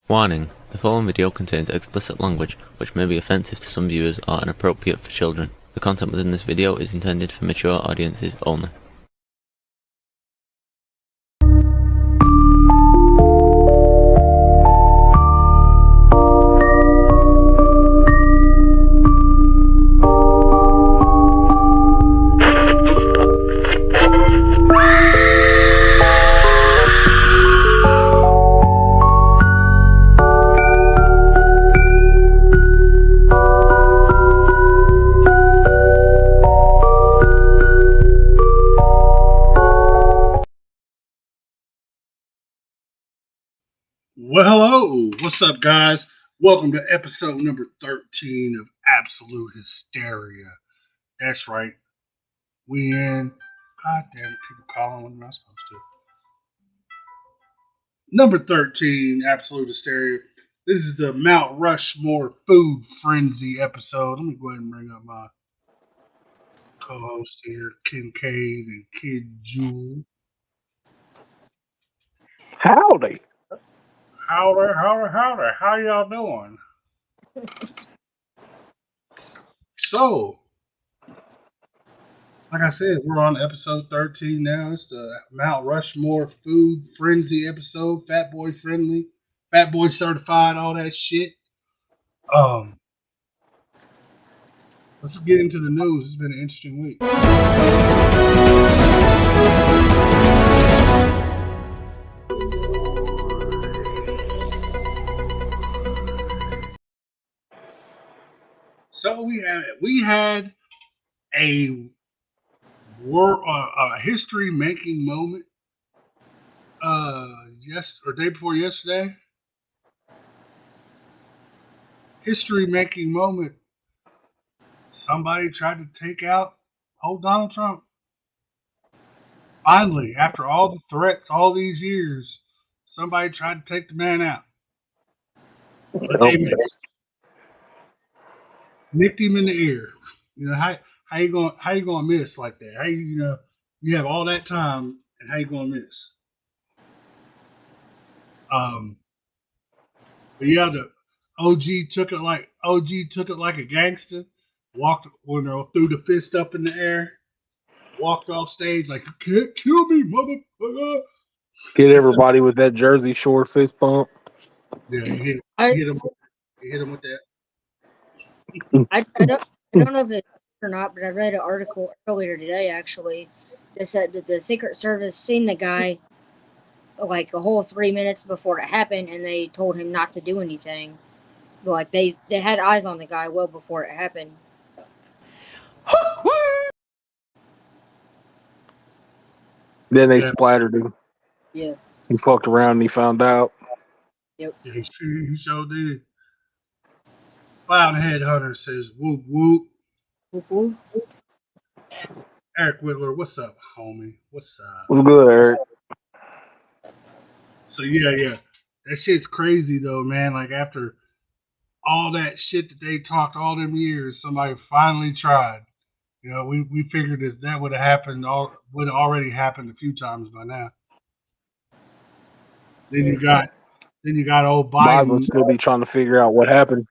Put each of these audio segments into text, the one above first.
Warning: the following video contains explicit language, which may be offensive to some viewers or inappropriate for children. The content within this video is intended for mature audiences only. Well, hello. What's up, guys? Welcome to episode number 13 of Absolute Hysteria. That's right. We in. God damn it, people calling when am I supposed to? Number 13, Absolute Hysteria. This is the Mt Rushmore Food Frenzy episode. Let me go ahead and bring up my co-host here, Kincaid and Kid Jewel. Howdy. Howdy. How y'all doing? So, like I said, we're on episode 13 now. It's the Mt Rushmore Food Frenzy episode. Fat boy friendly, fat boy certified, all that shit. Let's get into the news. It's been an interesting week. So we had a history making moment day before yesterday. History making moment. Somebody tried to take out old Donald Trump. Finally, after all the threats all these years, somebody tried to take the man out. But they nicked him in the ear. You know, how you gonna miss like that? How you have all that time and how you gonna miss? But yeah, the OG took it like a gangster. Walked threw the fist up in the air. Walked off stage like, you can't kill me, motherfucker. Get everybody with that Jersey Shore fist bump. Yeah, you hit him with that. I don't know if it's or not, but I read an article earlier today actually that said that the Secret Service seen the guy like a whole 3 minutes before it happened, and they told him not to do anything. But like they had eyes on the guy well before it happened. Then they splattered him. Yeah. He fucked around and he found out. Yep. Yeah, he sure did. Cloud Headhunter says, whoop, whoop. Whoop, whoop. Eric Whitler, what's up, homie? What's up? What's good, Eric? So, yeah. That shit's crazy, though, man. Like, after all that shit that they talked all them years, somebody finally tried. You know, we figured that would have happened, would have already happened a few times by now. Then you got old Biden. Bible still be trying to figure out what happened.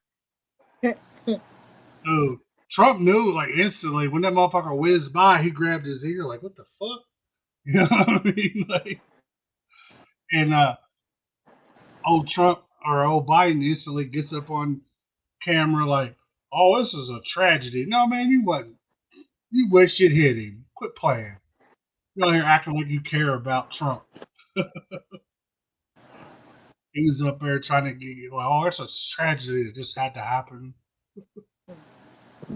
So Trump knew like instantly when that motherfucker whizzed by, he grabbed his ear like, what the fuck? You know what I mean? Like, and old Trump or old Biden instantly gets up on camera like, oh, this is a tragedy. No, man, you wasn't. You wish you'd hit him. Quit playing. You're out here acting like you care about Trump. He was up there trying to get you like, oh, it's a tragedy that just had to happen.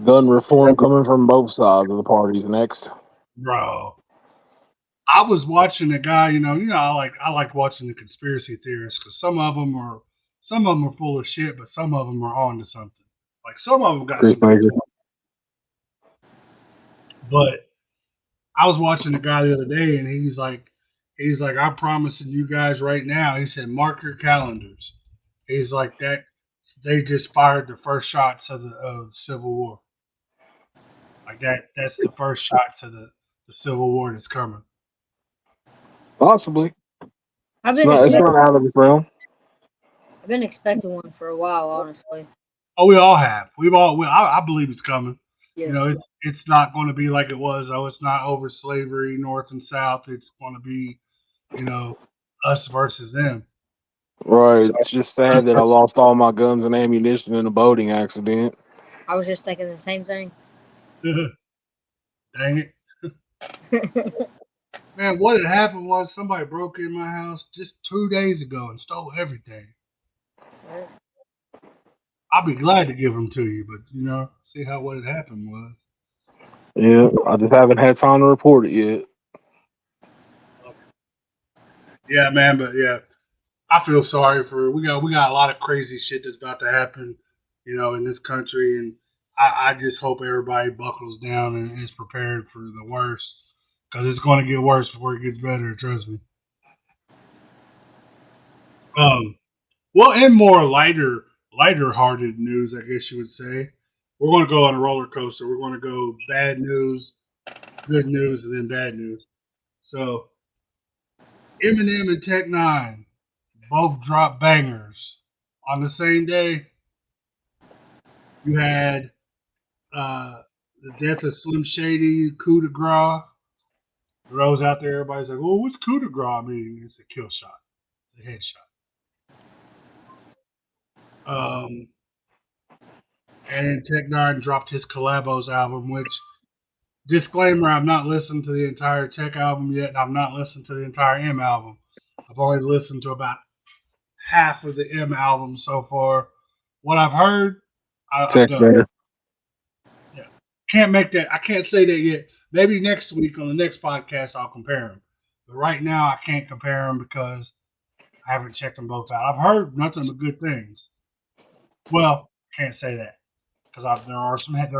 Gun reform coming from both sides of the parties next. Bro, I was watching a guy. I like watching the conspiracy theorists because some of them are full of shit, but some of them are on to something. Like some of them got. But I was watching a guy the other day, and he's like, I'm promising you guys right now. He said, mark your calendars. He's like that. They just fired the first shots of the Civil War. Like that's the first shots of the Civil War that's coming. Possibly. I It's not out of the realm. I've been expecting one for a while, honestly. Oh, we all have. I believe it's coming. Yeah. You know, it's not going to be like it was. Oh, it's not over slavery, North and South. It's going to be, you know, us versus them. Right. It's just sad that I lost all my guns and ammunition in a boating accident. I was just thinking the same thing. Dang it. Man, what had happened was somebody broke in my house just 2 days ago and stole everything. Right. I'll be glad to give them to you, but, you know, see how what had happened was. Yeah, I just haven't had time to report it yet. Yeah, man, but yeah, I feel sorry for we got a lot of crazy shit that's about to happen, you know, in this country, and I just hope everybody buckles down and is prepared for the worst, because it's going to get worse before it gets better. Trust me. Well, and more lighter-hearted news, I guess you would say. We're going to go on a roller coaster. We're going to go bad news, good news, and then bad news. So, Eminem and Tech Nine both dropped bangers on the same day. You had the death of Slim Shady, coup de grace. For those out there, everybody's like, "Well, what's coup de grace mean?" It's a kill shot, it's a headshot. And Tech Nine dropped his Collabos album, which, disclaimer, I've not listened to the entire Tech album yet, and I've not listened to the entire M album. I've only listened to about half of the M album so far. What I've heard, I'm Text done. better. Yeah, can't make that. I can't say that yet. Maybe next week on the next podcast I'll compare them. But right now I can't compare them because I haven't checked them both out. I've heard nothing but good things. Well, can't say that because there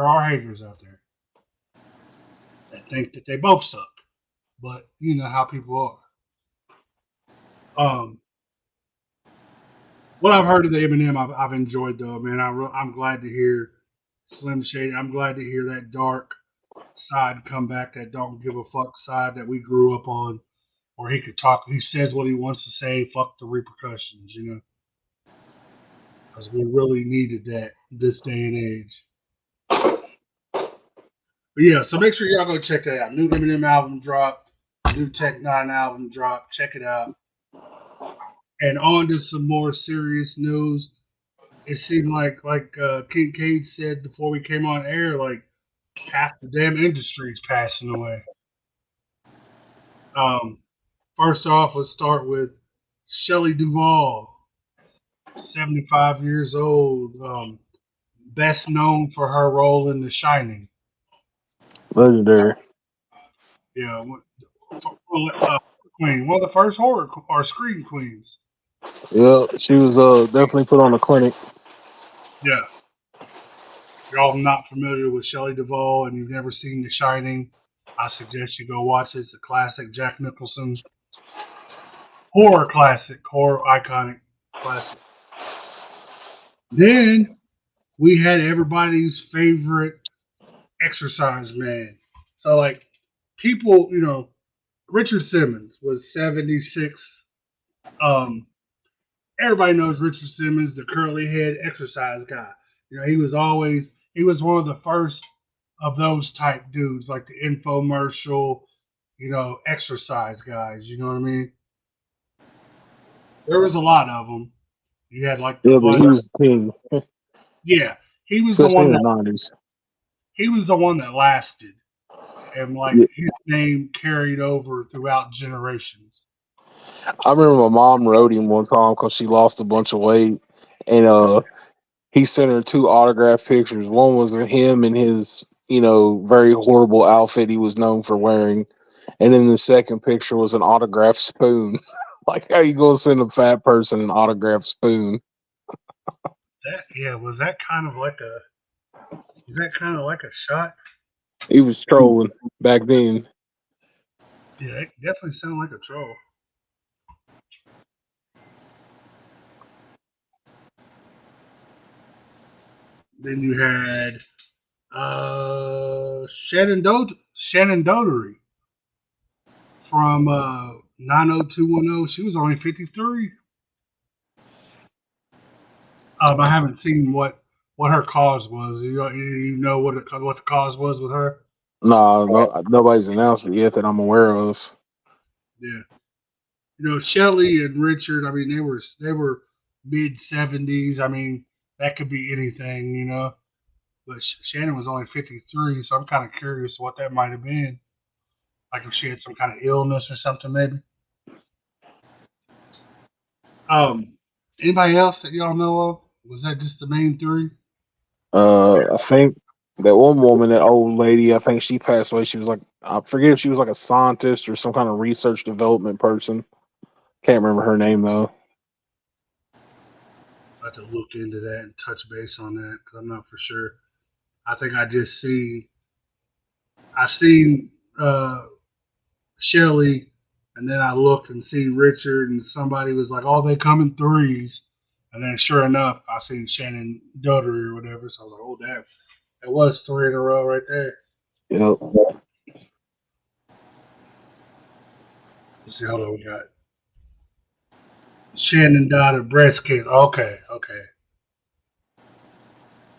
are haters out there that think that they both suck. But you know how people are. What I've heard of the Eminem, I've enjoyed though, man. I'm glad to hear Slim Shady. I'm glad to hear that dark side come back, that don't give a fuck side that we grew up on, where he could talk. He says what he wants to say. Fuck the repercussions, you know, because we really needed that this day and age. But yeah, so make sure y'all go check that out. New Eminem album dropped. New Tech Nine album dropped. Check it out. And on to some more serious news. It seemed like Kincaid said before we came on air, like half the damn industry is passing away. First off, let's start with Shelley Duvall, 75 years old, best known for her role in The Shining. Legendary. Yeah, queen, one of the first horror or screen queens. Yeah, she was definitely put on a clinic. Yeah. If y'all not familiar with Shelley Duvall and you've never seen The Shining, I suggest you go watch it. It's a classic Jack Nicholson horror classic, horror iconic classic. Then we had everybody's favorite exercise man. So like people, you know, Richard Simmons was 76. Everybody knows Richard Simmons, the curly head exercise guy. You know, he was one of the first of those type dudes, like the infomercial, you know, exercise guys. You know what I mean? There was a lot of them. You had like the Yeah, but bud. he was king, Yeah, he was the especially one in the that '90s. lasted, and like Yeah. his name carried over throughout generations. I remember my mom wrote him one time because she lost a bunch of weight, and he sent her two autograph pictures. One was of him in his, very horrible outfit he was known for wearing, and then the second picture was an autographed spoon. Like, how you gonna send a fat person an autographed spoon? That yeah, was that kind of like a shot? He was trolling back then. Yeah, it definitely sounded like a troll. Then you had Shannon Dotery from 90210. She was only 53. I haven't seen what her cause was. You know what the cause was with her? Nah, no, nobody's announced it yet that I'm aware of. Yeah. Shelley and Richard. I mean, they were mid-70s. I mean, that could be anything. But Shannon was only 53, so I'm kind of curious what that might have been. Like if she had some kind of illness or something, maybe. Um, Anybody else that y'all know of? Was that just the main three? I think that one woman, that old lady, I think she passed away. She was like, I forget if she was like a scientist or some kind of research development person. Can't remember her name though. I have to look into that and touch base on that because I'm not for sure. I think I seen Shelly, and then I looked and seen Richard, and somebody was like, "Oh, they come in threes." And then sure enough, I seen Shannon Dudley or whatever. So I was like, "Oh, that was three in a row right there." Yep. Let's see, hold on, we got Shannon died of breast cancer. Okay.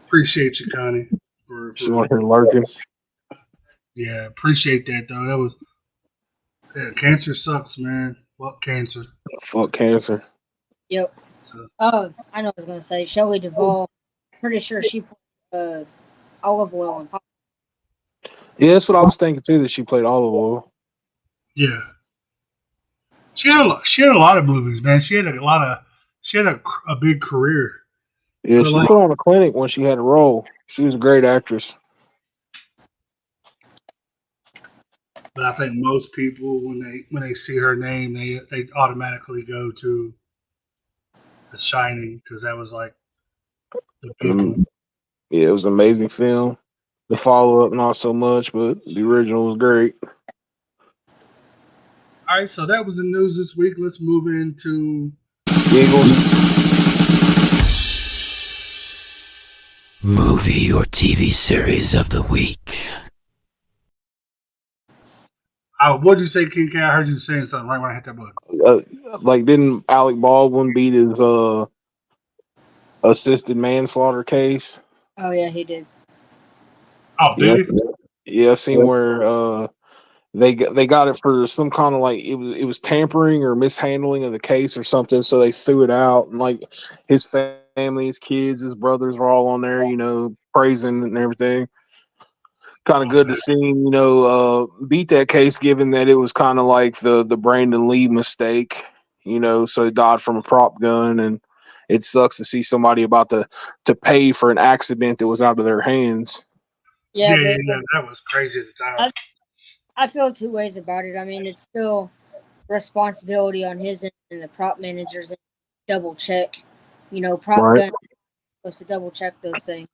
Appreciate you, Connie, She's for on here lurking. yeah, appreciate that though. That was cancer sucks, man. Fuck cancer. Fuck cancer. Yep. So, Oh, I know what I was gonna say. Shelley Duvall. Pretty sure she put olive oil and pop. Yeah, that's what I was thinking too. That she played olive oil. yeah, she had a lot of movies, man. She had a big career. Yeah, But she like, put on a clinic when she had a role. She was a great actress. but I think most people when they see her name, they automatically go to The Shining because that was like the big one. Yeah, it was an amazing film. The follow up, not so much, but the original was great. All right, so that was the news this week. Let's move into Eagles. Movie or TV series of the week. what did you say, King K? I heard you saying something right when I hit that button. Like, didn't Alec Baldwin beat his assisted manslaughter case? Oh yeah, he did. Oh, did Yes. he? Yeah, I seen where they got it for some kind of like it was tampering or mishandling of the case or something, so they threw it out, and like his family, his kids, his brothers were all on there, praising and everything. Kind of Oh, good to see him, beat that case, given that it was kind of like the Brandon Lee mistake, so he died from a prop gun, and it sucks to see somebody about to pay for an accident that was out of their hands. Yeah, yeah, but that was crazy at the time. I feel two ways about it. I mean, it's still responsibility on his end and the prop managers double check. Prop Right. gun supposed to double check those things.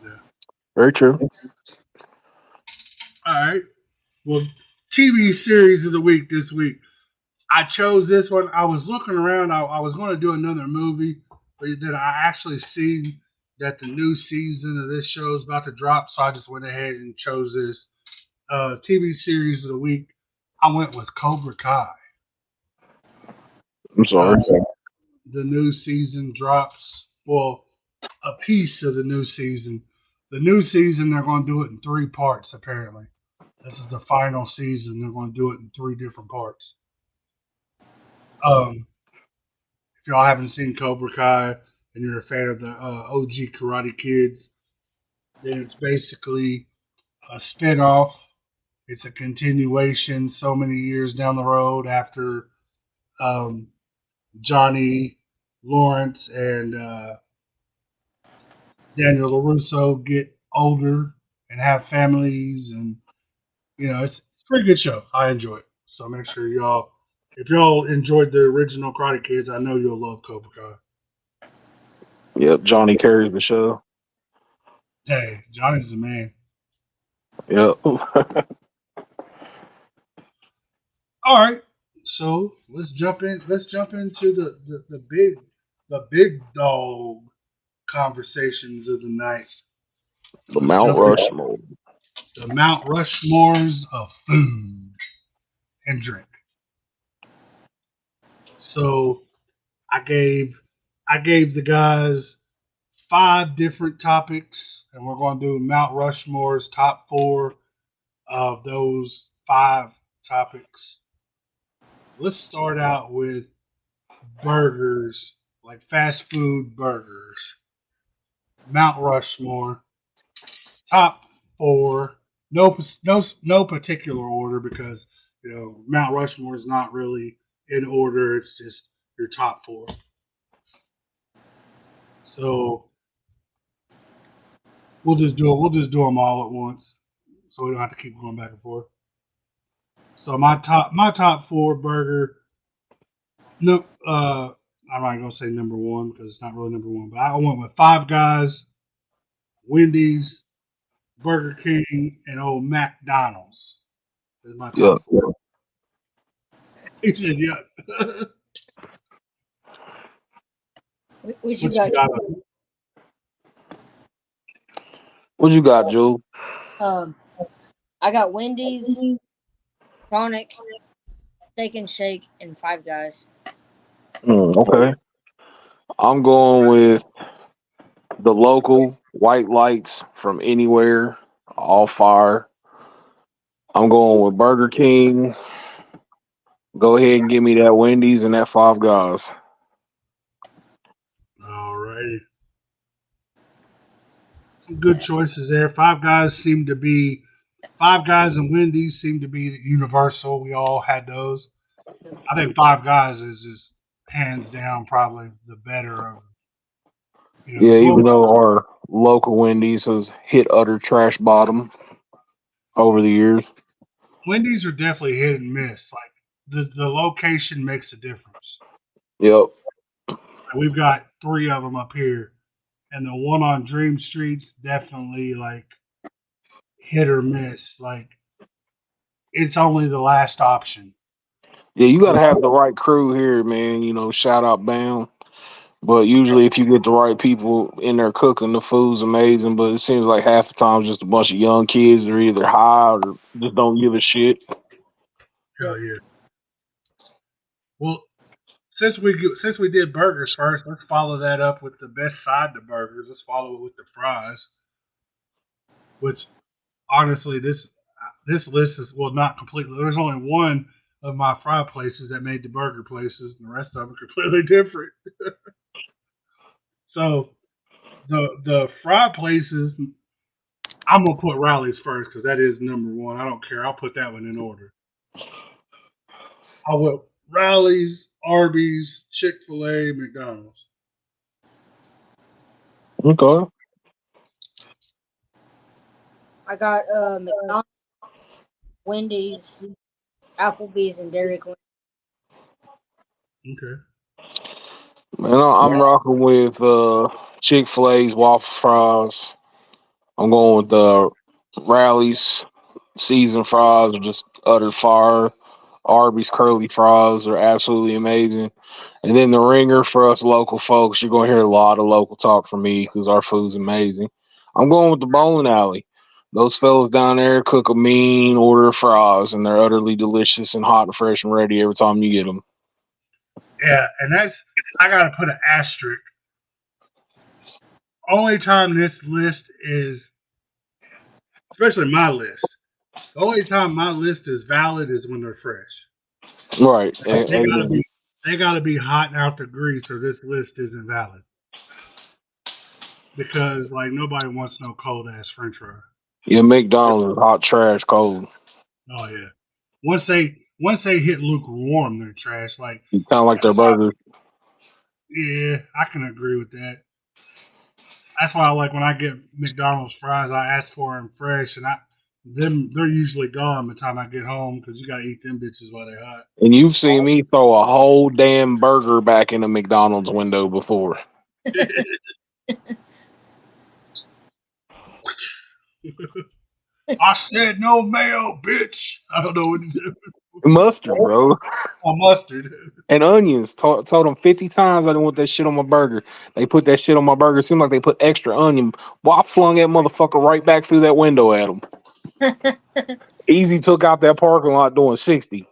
Yeah. Very true. All right. Well, TV series of the week this week. I chose this one. I was looking around. I was going to do another movie, but then I actually seen that the new season of this show is about to drop, so I just went ahead and chose this TV series of the week. I went with Cobra Kai. I'm sorry. The new season drops. Well, a piece of the new season. The new season, they're going to do it in three parts, apparently. This is the final season. They're going to do it in three different parts. If y'all haven't seen Cobra Kai and you're a fan of the OG Karate Kids, then it's basically a spinoff. It's a continuation so many years down the road after um, Johnny Lawrence and Daniel LaRusso get older and have families, and it's a pretty good show. I enjoy it. So make sure if y'all enjoyed the original Karate Kids, I know you'll love Cobra Kai. Yep, Johnny carries the show. Hey, Johnny's the man. Yep. All right, so let's jump in. Let's jump into the big dog conversations of the night. The Let's Mount jump Rushmore. into the Mount Rushmores of food and drink. So I gave I gave the guys 5 different topics, and we're going to do Mount Rushmore's top 4 of those 5 topics. Let's start out with burgers, like fast food burgers. Mount Rushmore, top 4. No particular order because Mount Rushmore is not really in order. It's just your top 4. So we'll just do them all at once, so we don't have to keep going back and forth. So my top 4 burger. No, I'm not gonna say number 1 because it's not really number 1. But I went with Five Guys, Wendy's, Burger King, and old McDonald's. Is my top 4. He said, "Yeah." What you got? What you got, Joe? I got Wendy's, Sonic, Steak and Shake, and Five Guys. Okay. I'm going with the local white lights from anywhere, all fire. I'm going with Burger King. Go ahead and give me that Wendy's and that Five Guys. All right. Some good choices there. Five Guys and Wendy's seem to be universal. We all had those. I think Five Guys is just hands down probably the better of. Yeah, even though our local Wendy's has hit utter trash bottom over the years. Wendy's are definitely hit and miss. Like the location makes a difference. Yep. We've got 3 of them up here, and the one on Dream Street's definitely like hit or miss. Like it's only the last option. Yeah, you got to have the right crew here, man. Shout out Bam. But usually, if you get the right people in there cooking, the food's amazing. But it seems like half the time it's just a bunch of young kids that are either high or just don't give a shit. Hell yeah. Well, since we did burgers first, let's follow that up with the best side to burgers. Let's follow it with the fries. Which, honestly, this list is not completely. There's only one of my fry places that made the burger places, and the rest of them are completely different. So the fry places, I'm gonna put Rally's first because that is number 1. I don't care. I'll put that one in order. I went Rally's, Arby's, Chick-fil-A, McDonald's. Okay. I got McDonald's, Wendy's, Applebee's, and Dairy Queen. Okay. Man, I'm rocking with Chick-fil-A's waffle fries. I'm going with the Rally's seasoned fries are just utter fire. Arby's curly fries are absolutely amazing. And then the ringer for us local folks, you're going to hear a lot of local talk from me because our food's amazing. I'm going with the bowling alley. Those fellas down there cook a mean order of fries, and they're utterly delicious and hot and fresh and ready every time you get them. Yeah, and I got to put an asterisk. Only time this list is, especially my list, the only time my list is valid is when they're fresh. Right. They gotta be hot and out the grease, or this list isn't valid. Because nobody wants no cold ass French fry. Yeah, McDonald's is hot trash cold. Oh yeah. Once they hit lukewarm, they're trash. Kind of like their burgers. Yeah, I can agree with that. That's why when I get McDonald's fries, I ask for them fresh, and they're usually gone by the time I get home because you gotta eat them bitches while they're hot. And you've seen me throw a whole damn burger back in a McDonald's window before. I said no mayo, bitch. I don't know what to do. Mustard, bro. Oh, mustard. And onions. Told them 50 times I didn't want that shit on my burger. They put that shit on my burger. It seemed like they put extra onion. Boy, I flung that motherfucker right back through that window at them. Easy took out that parking lot doing 60.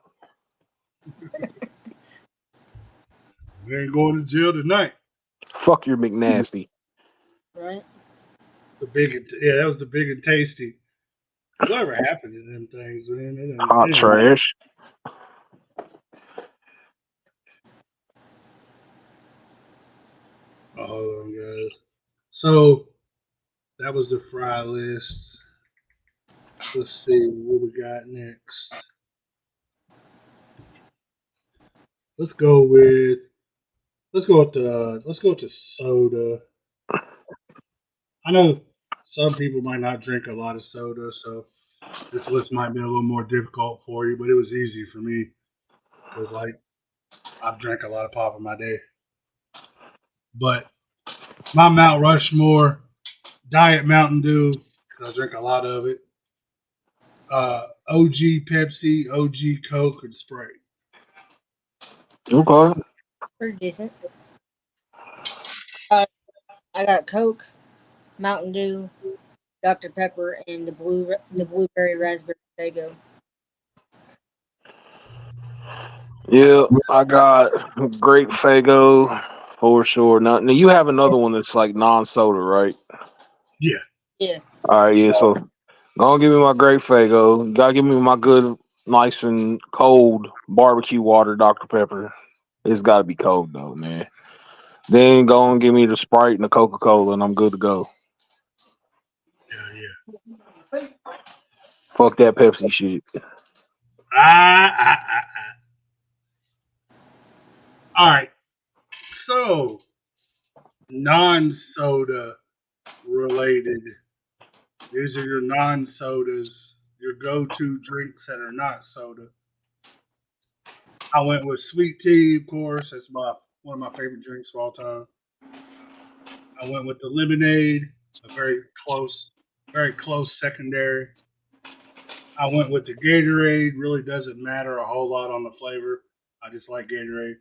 We ain't going to jail tonight. Fuck your McNasty. Right? That was the big and tasty. Whatever happened to them things, man? Hot trash. Oh, hold on, guys. So that was the fry list. Let's see what we got next. Let's go with soda. I know some people might not drink a lot of soda, so this list might be a little more difficult for you, but it was easy for me because like I've drank a lot of pop in my day. But my Mount Rushmore, Diet Mountain Dew, because I drink a lot of it. OG Pepsi, OG Coke, and Sprite. Okay. Pretty decent. I got Coke, Mountain Dew, Dr. Pepper, and the blueberry raspberry Fago. Yeah, I got Great Fago for sure. Now you have another one that's like non-soda, right? Yeah. Yeah. All right, yeah. So go and give me my Great Fago. You gotta give me my good, nice and cold barbecue water, Dr. Pepper. It's gotta be cold though, man. Then go and give me the Sprite and the Coca-Cola, and I'm good to go. Yeah. Fuck that Pepsi shit. Ah. All right. So, non-soda related. These are your non-sodas, your go-to drinks that are not soda. I went with sweet tea, of course. That's one of my favorite drinks of all time. I went with the lemonade, a very close secondary. I went with the Gatorade. Really doesn't matter a whole lot on the flavor. I just like Gatorade.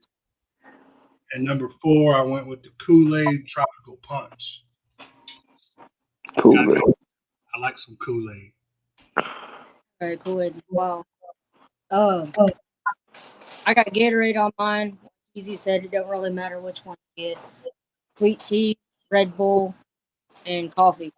And number 4, I went with the Kool-Aid Tropical Punch. Cool. I like some Kool-Aid. Very cool. Wow. I got Gatorade on mine. Easy said it don't really matter which one you get. Sweet tea, Red Bull, and coffee.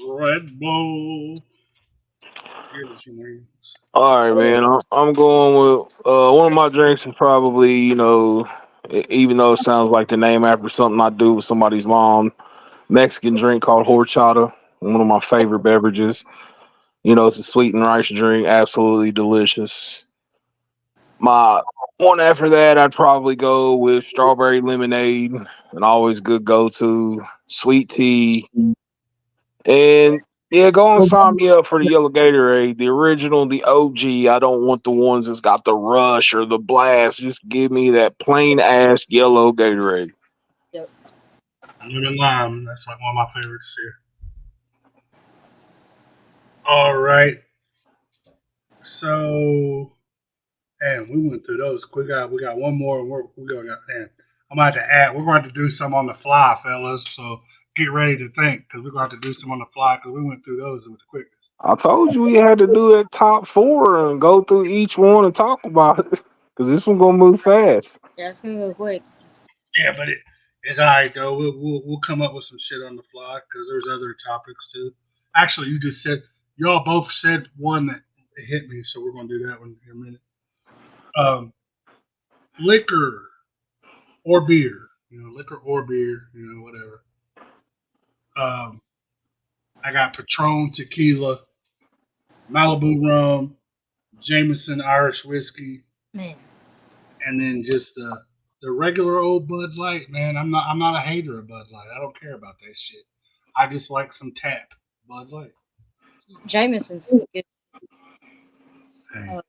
Red Bull. Give it your name. All right, man. I'm going with one of my drinks is probably even though it sounds like the name after something I do with somebody's mom, Mexican drink called horchata. One of my favorite beverages. It's a sweetened rice drink, absolutely delicious. My one after that, I'd probably go with strawberry lemonade, an always good go to. Sweet tea, and yeah, go and sign me up for the yellow Gatorade, the original, the OG. I don't want the ones that's got the rush or the blast. Just give me that plain ass yellow Gatorade. Yep. Lemon lime. That's like one of my favorites here. All right. So, and we went through those. We got one more. And we're going to and I'm going to have to add. We're going to do some on the fly, fellas. So get ready to think because we're going to have to do some on the fly because we went through those with the quickness. I told you we had to do that top 4 and go through each one and talk about it because this one gonna move fast. Yeah, it's gonna go quick. Yeah, but it's all right though. We'll come up with some shit on the fly because there's other topics too. Actually, y'all both said one that hit me, so we're gonna do that one in a minute. Liquor or beer, liquor or beer, whatever. I got Patron tequila, Malibu rum, Jameson Irish whiskey, Man. and then just the regular old Bud Light. Man, I'm not a hater of Bud Light. I don't care about that shit. I just like some tap Bud Light. Jameson's good. Hey,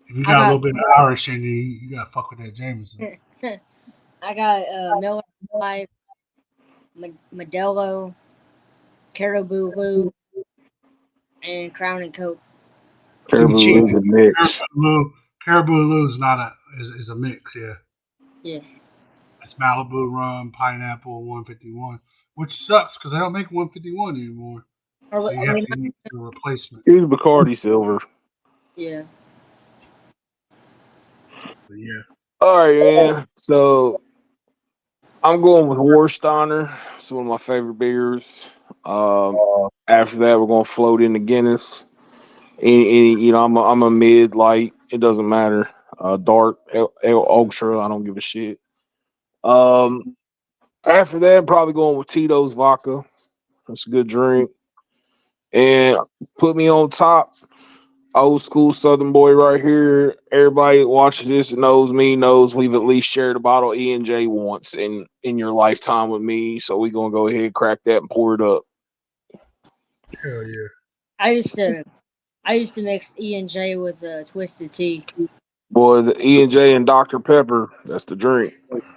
if you got a little bit of Irish in you gotta fuck with that Jameson. I got Miller Lite, Modelo, Caribou Lou, and Crown and Coke. Caribou is a mix. Caribou Lou's is a mix, yeah. Yeah. It's Malibu rum, pineapple, 151, which sucks because they don't make 151 anymore. So you have to use the replacement. Here's Bacardi Silver. Yeah. But yeah. All right, man. So I'm going with Warsteiner. It's one of my favorite beers. After that, we're gonna float into Guinness. I'm a mid light. It doesn't matter. Dark, ultra. I don't give a shit. Um, After that, probably going with Tito's vodka. That's a good drink. And put me on top. Old school Southern boy right here. Everybody that watches this and knows me knows we've at least shared a bottle of E&J once in your lifetime with me. So we gonna go ahead, crack that, and pour it up. Hell yeah. I used to mix E&J with twisted tea. Boy, the E&J and Dr. Pepper, that's the drink.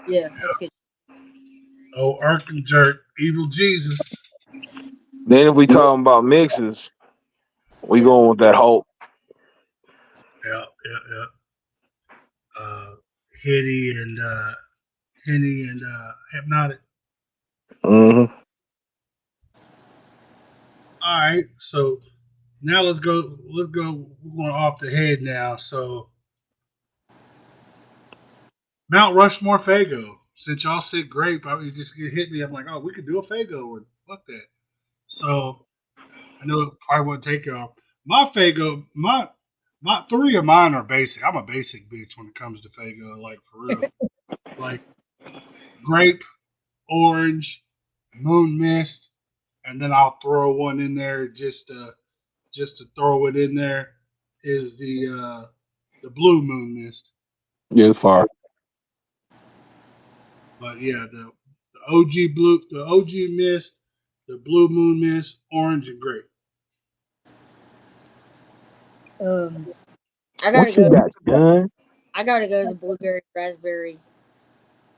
Yeah, that's good. Oh, Irk and Jerk, Evil Jesus. Then if we talking about mixes, we going with that Hulk. Yeah. Uh, Henny and Hypnotic. Mm-hmm. All right, so now let's go. Let's go. We're going off the head now. So Mount Rushmore Fago. Since y'all said grape, you just hit me. I'm like, oh, we could do a Fago one. Fuck that. So I know it probably wouldn't take y'all. My Fago, my three of mine are basic. I'm a basic bitch when it comes to Fago, like for real. Like grape, orange, moon mist, and then I'll throw one in there just to throw it in there is the blue moon mist. Yeah, it's fire. But yeah, the OG blue, the OG mist, the blue moon mist, orange and grape. I gotta What you go. got, son? I gotta go to the blueberry raspberry,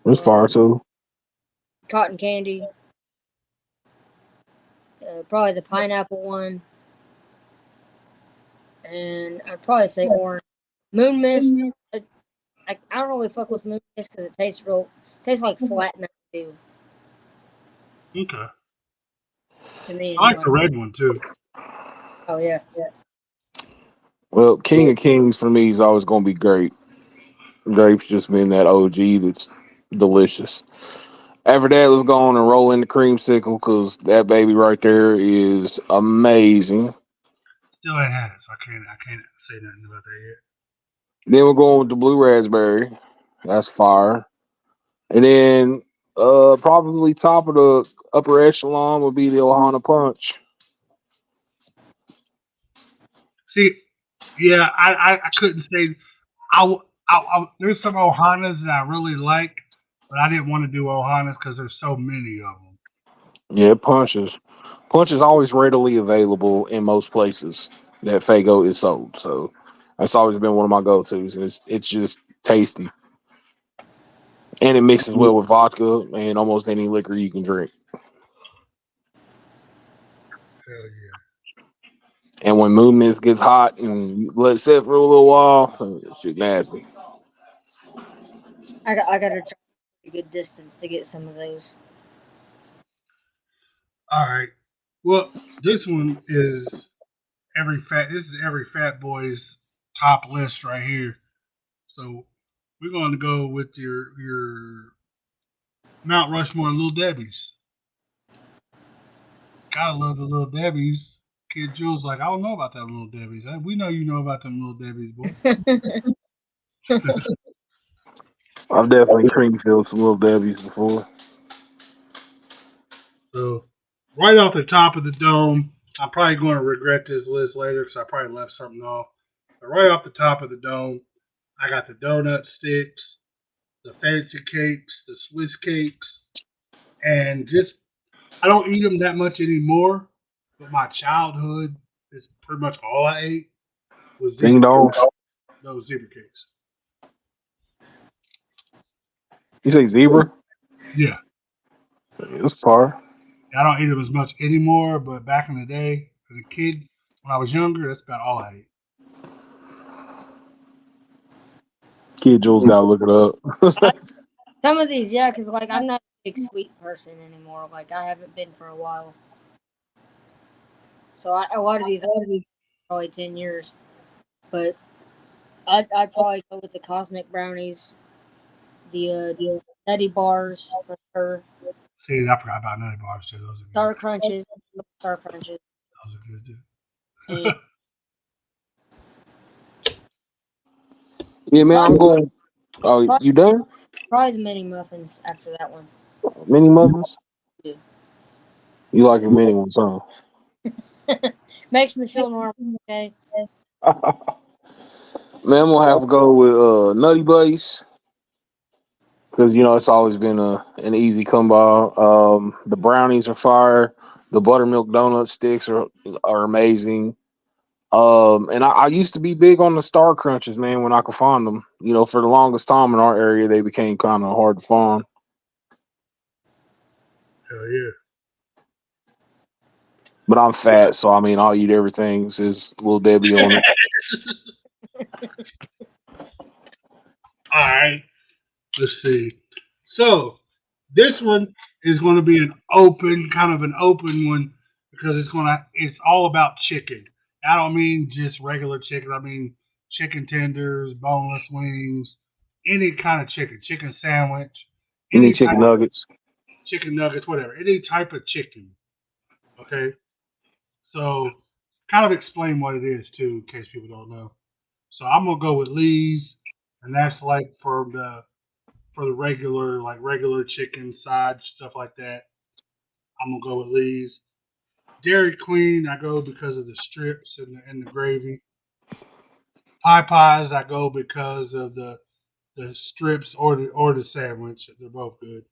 It's fire too. cotton candy. Probably the pineapple one, and I'd probably say orange. Moon mist. I don't really fuck with moon mist because it tastes like flat Mountain Dew Okay. to me I like anyway. the red one too. Oh yeah. Well, King of Kings for me is always gonna be grape. Grape's just been that OG that's delicious. After that, let's go on and roll in the creamsicle because that baby right there is amazing. Still ain't had it, so I can't say nothing about that yet. Then we're going with the blue raspberry. That's fire. And then probably top of the upper echelon would be the Ohana Punch. See, yeah, I couldn't say. There's some Ohanas that I really like, but I didn't want to do Ohanas because there's so many of them. Yeah, punches. Punch is always readily available in most places that Fago is sold. So that's always been one of my go-tos. And it's just tasty. And it mixes well with vodka and almost any liquor you can drink. Hell yeah. And when Moon Mist gets hot and you let it sit for a little while, shit nasty. I gotta try a good distance to get some of those. All right. Well, this one is This is every fat boy's top list right here. So we're going to go with your Mount Rushmore Little Debbie's. Gotta love the Little Debbie's. Kid Jules like, I don't know about that Little Debbie's. We know you know about them Little Debbie's, boy. I've definitely cream filled some little Debbie's before. So right off the top of the dome, I'm probably going to regret this list later because I probably left something off. But right off the top of the dome, I got the donut sticks, the fancy cakes, the Swiss cakes, and just I don't eat them that much anymore. But my childhood is pretty much all I ate was Ding zebra cakes. dongs. Those zebra cakes. You say zebra? Yeah, It's far. I don't eat them as much anymore. But back in the day, as a kid, when I was younger, that's about all I ate. Kid Jules gotta look it up. Some of these, yeah, because like I'm not a big sweet person anymore. Like I haven't been for a while. So a lot of these, probably 10 years. But I'd probably go with the cosmic brownies. the nutty bars for her. See, I forgot about nutty bars too. Those are good. Star crunches. Star crunches. Those are good too. And Yeah, man, I'm going. Oh, you done? probably the mini muffins after that one. Mini muffins? Yeah. You like your mini ones, huh? Makes me feel normal. Okay. Man, I'm gonna have to go with Nutty Buddies because it's always been an easy come by. The brownies are fire. The buttermilk donut sticks are amazing. And I used to be big on the Star Crunches, man, when I could find them. For the longest time in our area, they became kind of hard to find. Hell yeah. But I'm fat, so I mean, I'll eat everything. Says Little Debbie on it. All right. Let's see. So this one is going to be kind of an open one because it's all about chicken. I don't mean just regular chicken. I mean chicken tenders, boneless wings, any kind of chicken sandwich, You any need type chicken of nuggets. chicken nuggets, whatever, any type of chicken. Okay. So kind of explain what it is too, in case people don't know. So I'm gonna go with Lee's, and that's like for the regular chicken sides, stuff like that. I'm gonna go with Lee's. Dairy Queen, I go because of the strips and the gravy. Pie Pies, I go because of the strips or the sandwich. They're both good.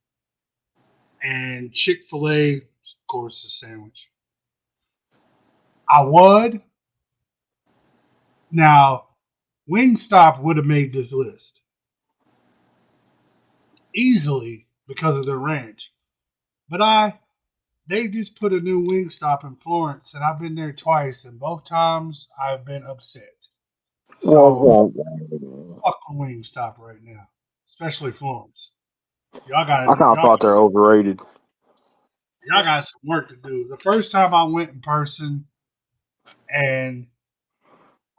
And Chick-fil-A, of course, the sandwich. I would now Wingstop would have made this list easily because of their ranch, but they just put a new Wingstop in Florence, and I've been there twice, and both times I've been upset. So fuck Wingstop right now, especially Florence. Y'all got I kind of thought they're overrated. y'all got some work to do. The first time I went in person, and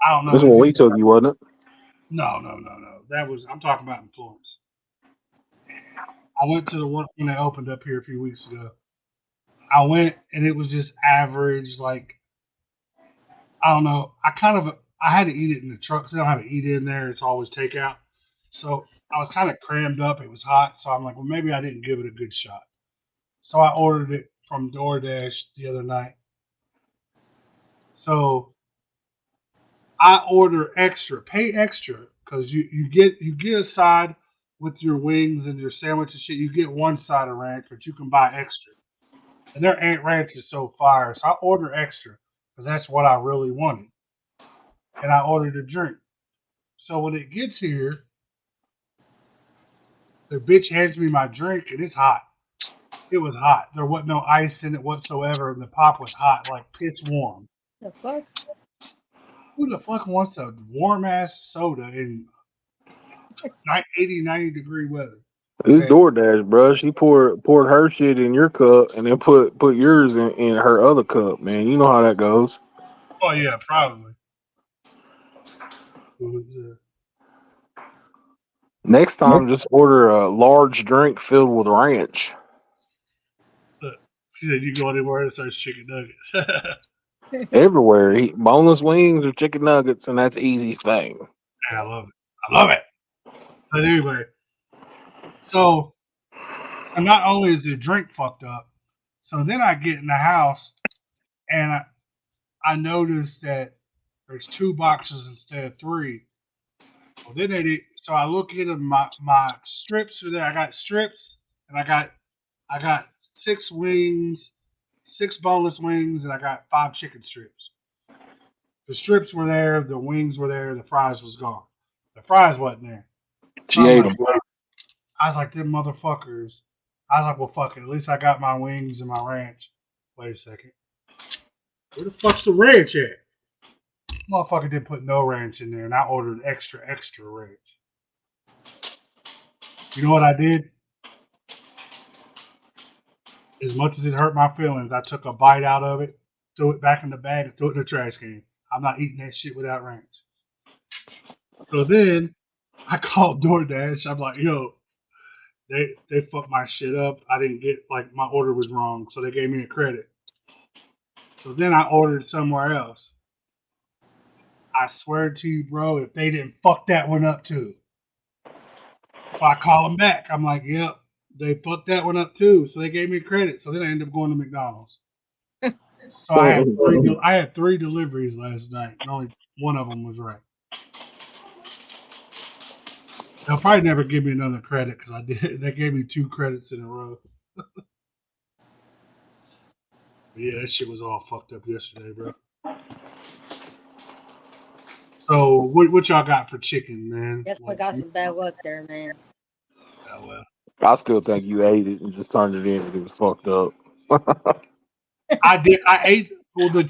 I don't This know. is what we took you, wasn't it? No. I'm talking about in Florence. I went to the one when they opened up here a few weeks ago. I went and it was just average. Like I don't know. I had to eat it in the truck. So I don't have to eat it in there. It's always takeout. So I was kind of crammed up. It was hot. So I'm like, well, maybe I didn't give it a good shot. So I ordered it from DoorDash the other night. So I order extra, pay extra, because you get a side with your wings and your sandwich and shit. You get one side of ranch, but you can buy extra. And their Aunt Ranch is so fire, so I order extra because that's what I really wanted. And I ordered a drink. So when it gets here, the bitch hands me my drink and it's hot. It was hot. There wasn't no ice in it whatsoever, and the pop was hot, like piss warm. The fuck? Who the fuck wants a warm ass soda in 80, 90-degree weather? It's Okay. DoorDash, bro. She poured her shit in your cup and then put yours in her other cup, man. You know how that goes. Oh yeah, probably. Next time, just order a large drink filled with ranch. She said you go anywhere and starts chicken nuggets. Everywhere. Eat boneless wings or chicken nuggets, and that's easy thing. Yeah, I love it. I love it. But anyway, so and not only is the drink fucked up, so then I get in the house and I notice that there's two boxes instead of three. Well, then so I look into my strips are there. I got strips and I got 6 wings, 6 boneless wings, and I got 5 chicken strips. The strips were there, the wings were there, the fries was gone. The fries wasn't there. So She ate them. I was like, them motherfuckers. I was like, well, fuck it. At least I got my wings and my ranch. Wait a second. Where the fuck's the ranch at? Motherfucker didn't put no ranch in there, and I ordered extra ranch. You know what I did? As much as it hurt my feelings, I took a bite out of it, threw it back in the bag, and threw it in the trash can. I'm not eating that shit without ranch. So then I called DoorDash. I'm like, yo, they fucked my shit up. I didn't get like my order was wrong, so they gave me a credit. So then I ordered somewhere else. I swear to you, bro, if they didn't fuck that one up too. So I call them back. I'm like, yep, they fucked that one up too. So they gave me credit. So then I ended up going to McDonald's. So I had three deliveries last night, and only one of them was right. They'll probably never give me another credit because I did. They gave me 2 credits in a row. But yeah, that shit was all fucked up yesterday, bro. So what y'all got for chicken, man? Definitely got some bad luck there, man. Oh, well. I still think you ate it and just turned it in and it was fucked up. I did. I ate the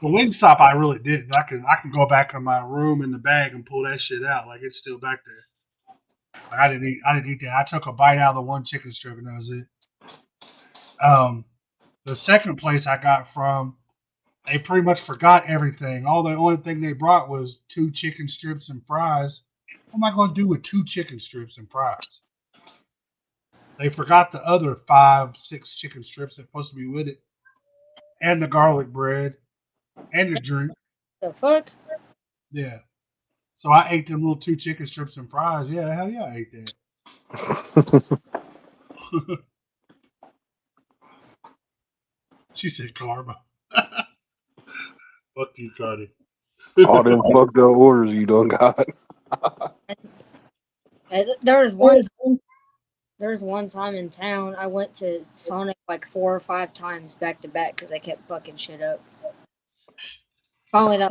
Wingstop. I really did. I can go back in my room in the bag and pull that shit out. Like it's still back there. Like, I didn't eat that. I took a bite out of the one chicken strip and that was it. The second place I got from, they pretty much forgot everything. The only thing they brought was 2 chicken strips and fries. What am I going to do with 2 chicken strips and fries? They forgot the other 5, 6 chicken strips that's supposed to be with it, and the garlic bread, and the drink. The fuck? Yeah. So I ate them little 2 chicken strips and fries. Yeah, hell yeah, I ate that. She said karma. Fuck you, Cuddy. All them fucked up orders you done got. There was one time in town I went to Sonic like 4 or 5 times back to back because I kept fucking shit up. Finally,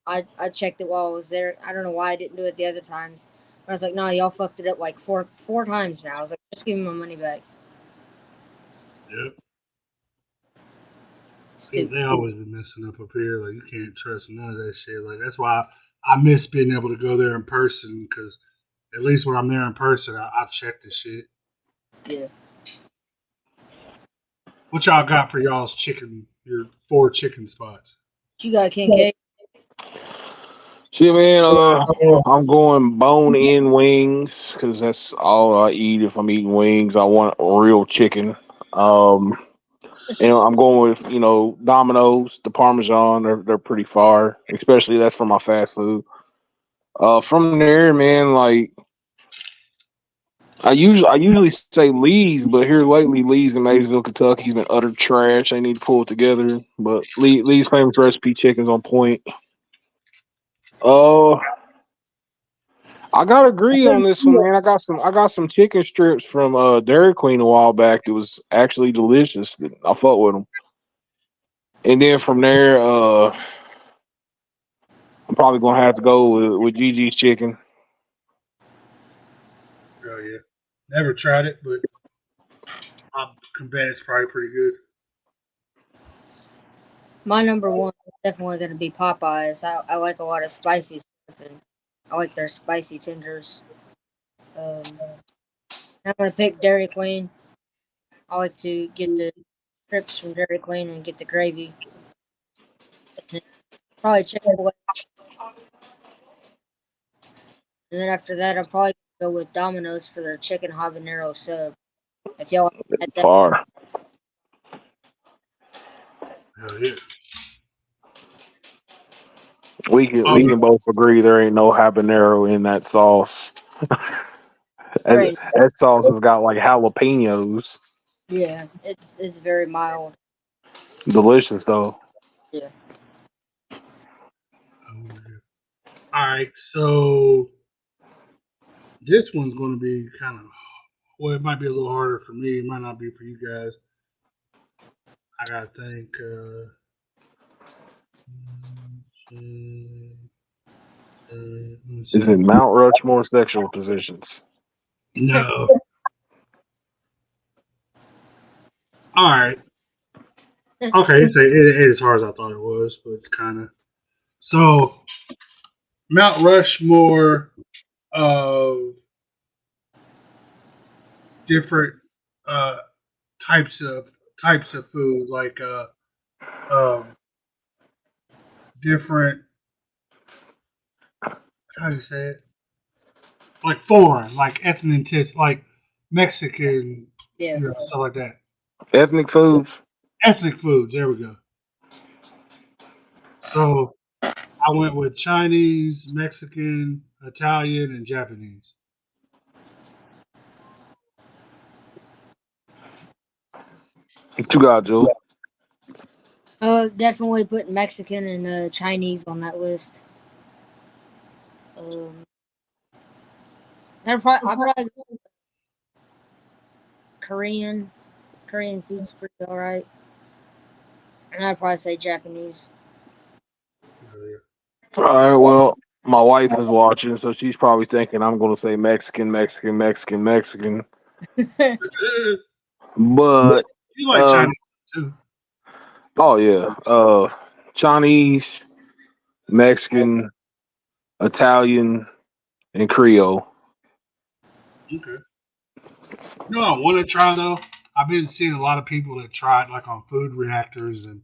I checked it while I was there. I don't know why I didn't do it the other times. But I was like, no, y'all fucked it up like four times now. I was like, just give me my money back. Yep. Stupid. They always been messing up here. Like you can't trust none of that shit. Like that's why I miss being able to go there in person because at least when I'm there in person, I check the shit. Yeah. What y'all got for y'all's chicken? Your 4 chicken spots. What you got, King K? Shit, man, I'm going bone-in wings because that's all I eat if I'm eating wings. I want real chicken. And I'm going with Domino's, the Parmesan. They're pretty far, especially that's for my fast food. From there, man, like I usually say Lee's, but here lately, Lee's in Maysville, Kentucky's been utter trash. They need to pull it together. But Lee's famous recipe chicken's on point. Uh, I gotta agree on this one, man. I got some chicken strips from Dairy Queen a while back that was actually delicious. I fuck with them. And then from there, I'm probably gonna have to go with Gigi's chicken. Oh yeah. Never tried it, but I can bet it's probably pretty good. My number one is definitely going to be Popeyes. I like a lot of spicy stuff, and I like their spicy tenders. I'm going to pick Dairy Queen. I like to get the strips from Dairy Queen and get the gravy. Probably Chick-fil-A. And then after that, I'll probably go with Domino's for their chicken habanero sub. If y'all had that, Far. Hell yeah. We can both agree there ain't no habanero in that sauce. right? That sauce has got like jalapenos. Yeah, it's very mild. Delicious though. Yeah. All right, so this one's going to be kind of well, it might be a little harder for me. It might not be for you guys. I gotta think. Is it Mount Rushmore sexual positions? No. All right. Okay, it is hard as I thought it was, but it's kind of so Mount Rushmore of different uh, types of food, like um, different. How do you say it? like foreign, like ethnic, like Mexican, Yeah. stuff like that. Ethnic foods. Ethnic foods. There we go. So I went with Chinese, Mexican, Italian, and Japanese. What you got, Joe? Definitely put Mexican and Chinese on that list. I'll probably Korean. Korean food's pretty alright. And I'd probably say Japanese. All right. Well, my wife is watching, so she's probably thinking I'm going to say Mexican, Mexican, Mexican, Mexican. But You like Chinese too? oh yeah, Chinese, Mexican, Italian, and Creole. Okay. You know what I want to try though? I've been seeing a lot of people that try it like on food reactors, and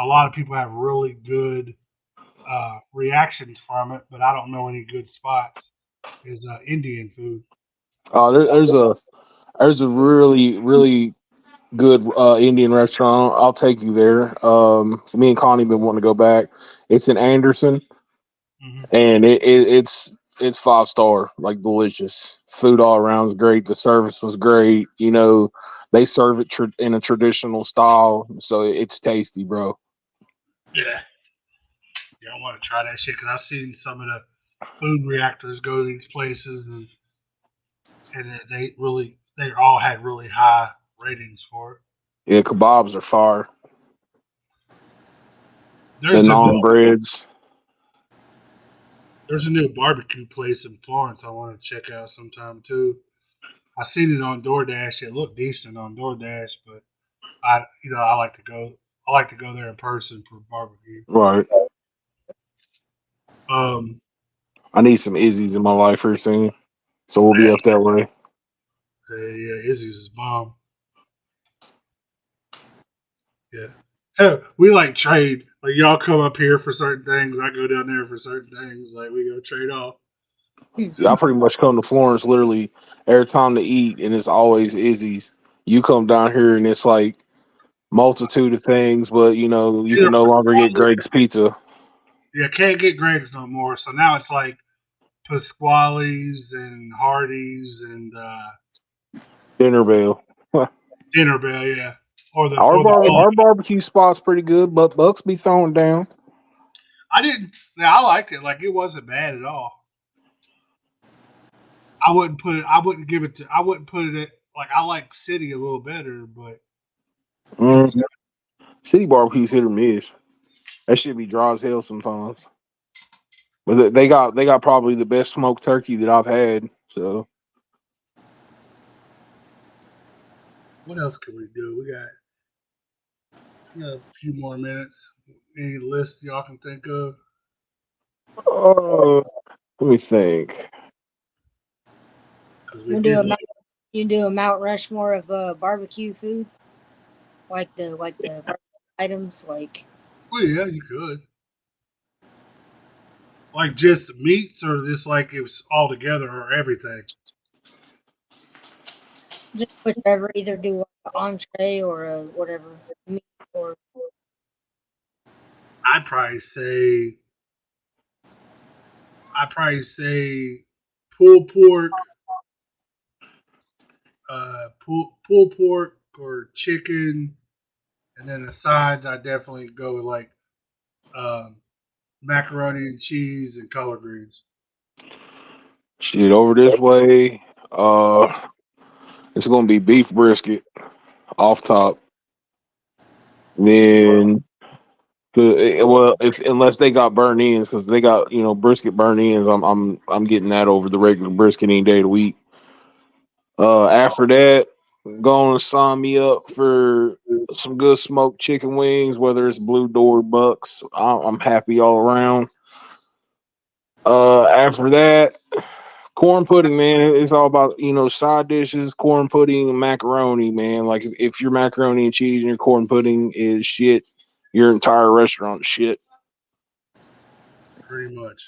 a lot of people have really good reactions from it, but I don't know any good spots. Is Indian food. There's a really good Indian restaurant. I'll take you there. Me and Connie been wanting to go back. It's in Anderson, Mm-hmm. and it's 5 star, like delicious. Food all around is great. The service was great. They serve it in a traditional style, so it's tasty, bro. Yeah. Yeah, I want to try that shit because I've seen some of the food reactors go to these places, and they all had really high ratings for it. Yeah, kebabs are fire. The There's a naan breads. there's a new barbecue place in Florence I want to check out sometime too. I seen it on DoorDash. It looked decent on DoorDash, but I like to go. I like to go there in person for barbecue. Right. Um, I need some Izzy's in my life or soon, so we'll be up that way. yeah, Izzy's is bomb. Yeah. Hell, we like trade. Like y'all come up here for certain things, I go down there for certain things. Like we go trade off. I pretty much come to Florence literally every time to eat, and it's always Izzy's. You come down here, and it's like multitude of things, but you Either can no longer get Greg's Pizza. yeah, can't get Greg's no more. So now it's like Pasquale's and Hardee's and Dinner Bell. Dinner Bell, yeah, or the Our barbecue spot's pretty good, but Bucks be throwing down. I didn't. Yeah, I liked it. Like it wasn't bad at all. I wouldn't put it. I wouldn't give it to. I wouldn't put it at, like I like City a little better, but it was. Mm. City barbecue's hit or miss. That should be dry as hell sometimes. But they got probably the best smoked turkey that I've had. So What else can we do? We got a few more minutes. Any list y'all can think of? uh, let me think. Because You we can do did. a you can do a Mount Rushmore of barbecue food, like the barbecue items like Well, yeah, you could. Like just meats, or just like it was all together, or everything. just whichever. Either do like an entree or a whatever meat or I'd probably say. I'd probably say pulled pork, pulled pork or chicken, and then the sides. I definitely go with like um, macaroni and cheese and collard greens. Shit, over this way. It's gonna be beef brisket off top. Then, well, if unless they got burnt ends, because they got brisket burnt ends, I'm getting that over the regular brisket any day of the week. After that, going to sign me up for some good smoked chicken wings, whether it's Blue Door Bucks. I'm happy all around. After that, corn pudding, man. It's all about side dishes, corn pudding, and macaroni, man. Like if your macaroni and cheese and your corn pudding is shit, your entire restaurant is shit. Pretty much.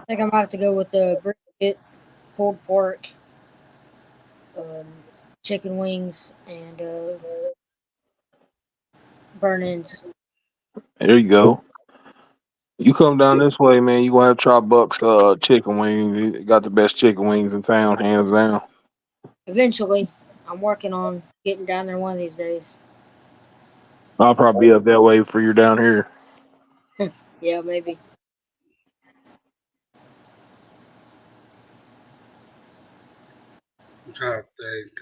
think I'm about to go with the brisket, pulled pork, chicken wings, and burn-ins. There you go. You come down this way, man. You gonna have to try Buck's chicken wings. He got the best chicken wings in town, hands down. Eventually, I'm working on getting down there one of these days. I'll probably be up that way for you down here. Yeah, maybe. I'm trying to think.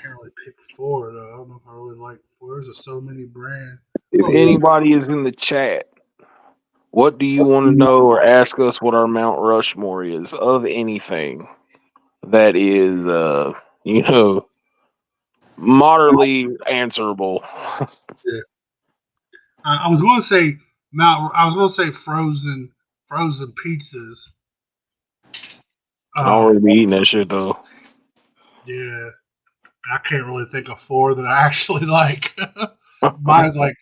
Can't really pick four though. I don't know if I really like four. There's just so many brands. If Oh, anybody is in the chat, what do you want to know or ask us what our Mount Rushmore is of anything that is, you know, moderately answerable? yeah. I was going to say I was going to say frozen pizzas. I don't really be eating that shit though. Yeah, I can't really think of four that I actually like. Mine's like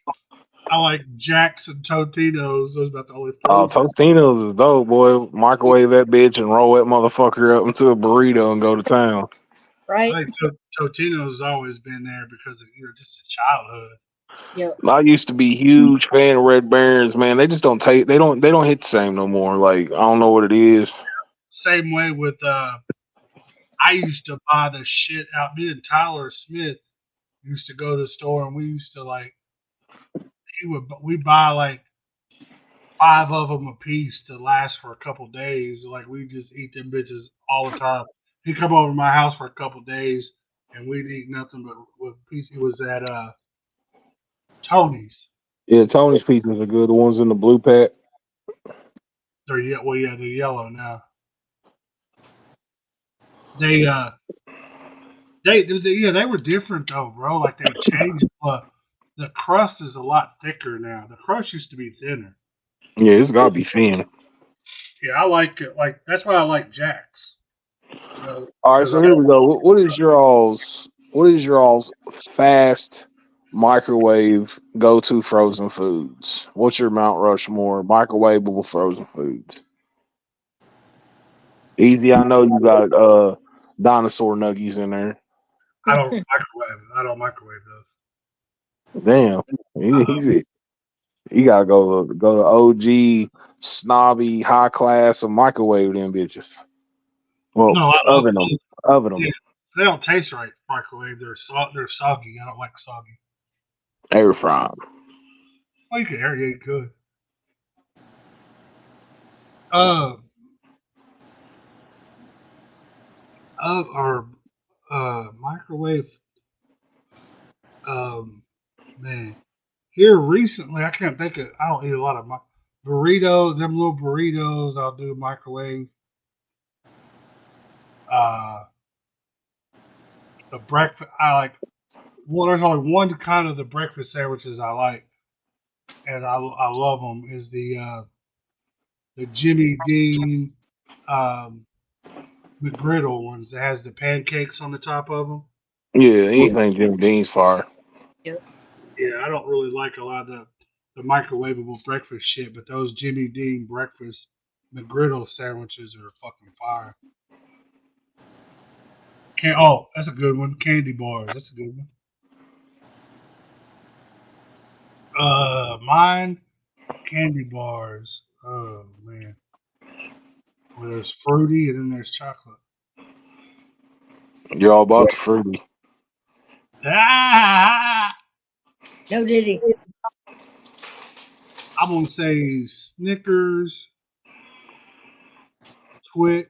I like Jack's and Totino's. Those are about the only Oh, frozen. Tostinos is dope, boy. Microwave that bitch and roll that motherfucker up into a burrito and go to town. Right? I think Totino's has always been there because of just a childhood. Yep. I used to be huge fan of Red Barons, man. They just don't take. They don't hit the same no more. Like I don't know what it is. Same way with I used to buy the shit out. Me and Tyler Smith used to go to the store and we used to we buy like 5 of them a piece to last for a couple days. Like we just eat them bitches all the time. He'd come over to my house for a couple days and we'd eat nothing but with piece. It was at Tony's. Yeah, Tony's pizzas are good. The ones in the blue pack. They're they're yellow now. They they were different though, bro. Like they changed. The crust is a lot thicker now. The crust used to be thinner. Yeah, it's gotta be thin. Yeah, I like it. Like that's why I like Jack's. You know, All right, because so here we go. What is your all's fast microwave go to frozen foods? What's your Mount Rushmore microwavable frozen foods? Easy, I know you got dinosaur nuggies in there. I don't microwave. I don't microwave those. Damn, he gotta go to OG snobby high class and microwave them bitches. Well, No, oven them, yeah, they don't taste right microwave. They're soggy. I don't like soggy. air fry 'em. Well, you can aerate good. Uh, or microwave. Man, here recently, I can't think of. I don't eat a lot of burritos. Them little burritos, I'll do microwave. Uh, the breakfast, I like. Well, there's only one kind of the breakfast sandwiches I like, and I love them. Is the Jimmy Dean McGriddle ones that has the pancakes on the top of them. Yeah, anything Jim Dean's fire. Yep. Yeah, I don't really like a lot of the microwavable breakfast shit, but those Jimmy Dean breakfast McGriddle sandwiches are fucking fire. That's a good one. Candy bars, that's a good one. Mine candy bars. Oh man, well, there's fruity and then there's chocolate. You're all about the fruity. Ah! No Diddy. I'm gonna say Snickers, Twix,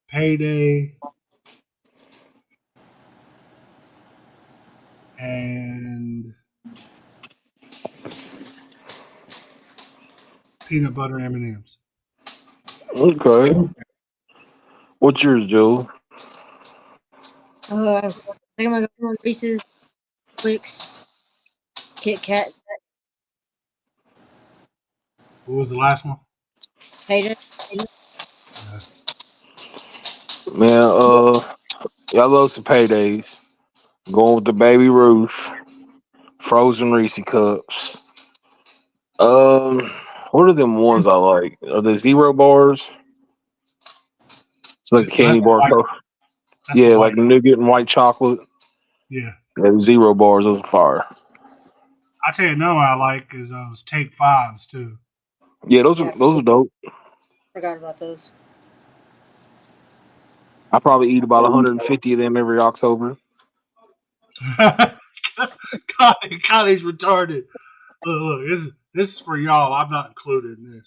Payday, and peanut butter M&Ms. Okay. What's yours, Joe? I think I'm gonna go for Reese's, Twix, Kit Kat, What was the last one? Payday. Yeah. Man, Yeah, I love some paydays. Going with the Baby Ruth, frozen Reese cups. Um, what are them ones I like? Are the zero bars? It's like the That's candy bar. white. That's Yeah, white. like nougat and white chocolate. Yeah. Yeah, zero bars, those are fire. I tell you another one I like is those Take Fives too. Yeah, those Yeah, are dope. forgot about those. I probably eat about 150 of them every October. Connie's retarded. Look, this is for y'all. I'm not included in this.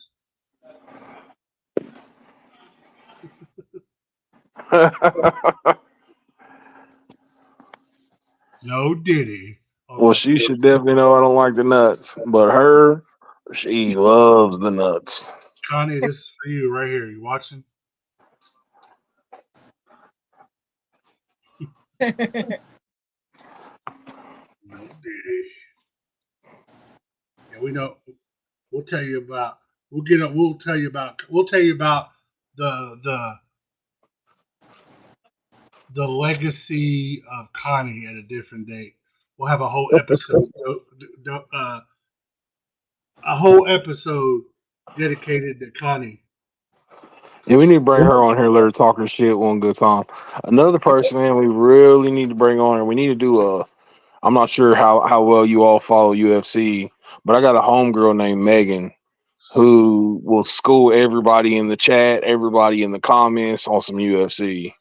No Diddy. Well, she should definitely know I don't like the nuts, but her, she loves the nuts. Connie, this is for you right here. You watching? No Diddy. Yeah, we know. We'll tell you about. We'll get. We'll tell you about. We'll tell you about the the legacy of Connie at a different date. We'll have a whole episode. A whole episode dedicated to Connie. And we need to bring her on here, let her talk her shit one good time. Another person, man, we really need to bring on her. We need to do a. I'm not sure how well you all follow UFC, but I got a homegirl named Megan who will school everybody in the chat, everybody in the comments on some UFC.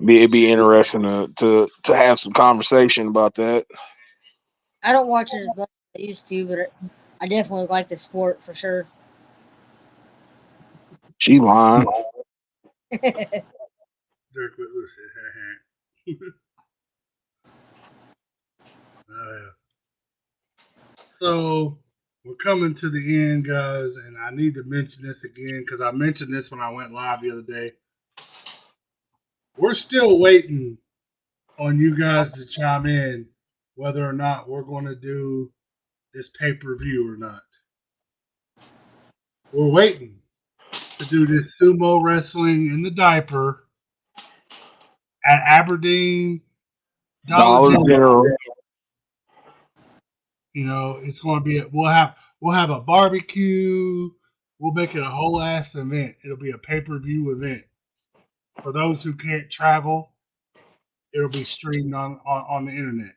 It'd be interesting to have some conversation about that. I don't watch it as much as I used to, but I definitely like the sport for sure. She lying. Dirk So we're coming to the end, guys, and I need to mention this again because I mentioned this when I went live the other day. We're still waiting on you guys to chime in whether or not we're going to do this pay-per-view or not. We're waiting to do this sumo wrestling in the diaper at Aberdeen Dollar Dollar General. General. You know, it's going to be we'll have a barbecue. We'll make it a whole ass event. It'll be a pay-per-view event. For those who can't travel, it'll be streamed on the internet.